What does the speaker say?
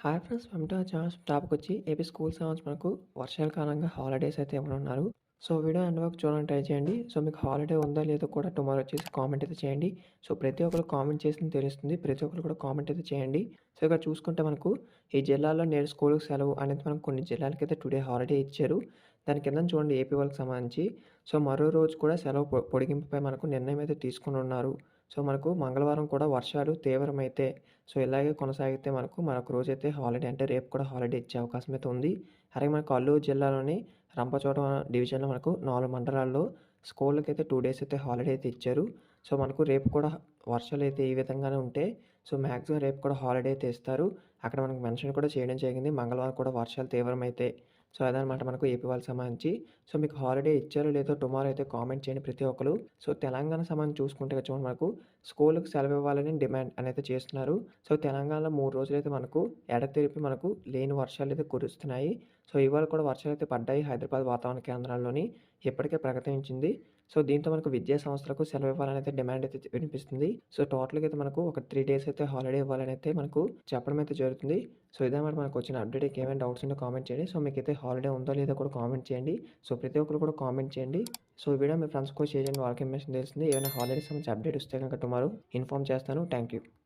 Hi friends welcome to our channel. Topic వచ్చి AP school సంబంధించి మనకు వర్షాల కారణంగా హాలిడేస్ అయితే ఇవ్వనున్నారు. సో వీడియో ఎండ్ వరకు చూడడానికి ట్రై చేయండి. సో మీకు హాలిడే ఉందో లేదో కూడా టుమారో వచ్చేసి కామెంట్ అయితే చేయండి. సో ప్రతి ఒక్కరు కామెంట్ చేసింది తెలుస్తుంది. ప్రతి ఒక్కరు కూడా కామెంట్ అయితే చేయండి. సో ఇక్కడ చూసుకుంటే మనకు ఈ జిల్లాలో నేడు స్కూల్కి సెలవు అనేది మనకు కొన్ని జిల్లాలకైతే టుడే హాలిడే ఇచ్చారు. దాని కింద చూడండి ఏపీ వాళ్ళకి సంబంధించి. సో మరో రోజు కూడా సెలవు పొడిగింపుపై మనకు నిర్ణయం అయితే తీసుకుని ఉన్నారు. సో మనకు మంగళవారం కూడా వర్షాలు తీవ్రమైతే సో ఇలాగే కొనసాగితే మనకు మరొక రోజైతే హాలిడే అంటే రేపు కూడా హాలిడే ఇచ్చే అవకాశం అయితే ఉంది. అలాగే మనకు అల్లూరు జిల్లాలోని రంపచోడవరం డివిజన్‌లో మనకు 4 మండలాల్లో స్కూళ్ళకైతే 2 డేస్ అయితే హాలిడే అయితే ఇచ్చారు. సో మనకు రేపు కూడా వర్షాలైతే ఈ విధంగానే ఉంటే సో మాక్సిమం రేపు కూడా హాలిడే అయితే ఇస్తారు. అక్కడ మనకు మెన్షన్ కూడా చేయడం జరిగింది. మంగళవారం కూడా వర్షాలు తీవ్రమైతే సో అదనమాట మనకు ఏపీ వాళ్ళకి సంబంధించి. సో మీకు హాలిడే ఇచ్చారో లేదో టుమారో అయితే కామెంట్ చేయండి ప్రతి ఒక్కరు. సో తెలంగాణ సంబంధించి చూసుకుంటే చూడండి మనకు స్కూలుకి సెలవు ఇవ్వాలని డిమాండ్ అనేది చేస్తున్నారు. సో తెలంగాణలో 3 రోజులైతే మనకు ఎడతెరిపి మనకు లేని వర్షాలైతే కురుస్తున్నాయి. సో ఇవాళ కూడా వర్షాలైతే పడ్డాయి హైదరాబాద్ వాతావరణ కేంద్రాల్లోని ఇప్పటికే ప్రకటించింది. సో దీంతో మనకు విద్యా సంస్థలకు సెలవు ఇవ్వాలని అయితే డిమాండ్ అయితే వినిపిస్తుంది. సో టోటల్‌గా అయితే మనకు ఒక 3 డేస్ అయితే హాలిడే ఇవ్వాలని అయితే మనకు చెప్పడం అయితే జరుగుతుంది. సో ఇదన్నమాట మనకు వచ్చిన అప్డేట్. ఏమైనా డౌట్స్ ఉంటే కామెంట్ చేయండి. సో మీకైతే హాలిడే ఉందో లేదో కూడా కామెంట్ చేయండి. సో ప్రతి ఒక్కరు కూడా కామెంట్ చేయండి. సో ఈ వీడియో మీ ఫ్రెండ్స్‌కి కూడా షేర్ చేయండి. వాళ్ళకి ఇన్ఫర్మేషన్ తెలుస్తుంది. ఏమైనా హాలిడేస్ సంబంధించి అప్డేట్ వస్తే కనుక టుమారో ఇన్ఫార్మ్ చేస్తాను. Thank you.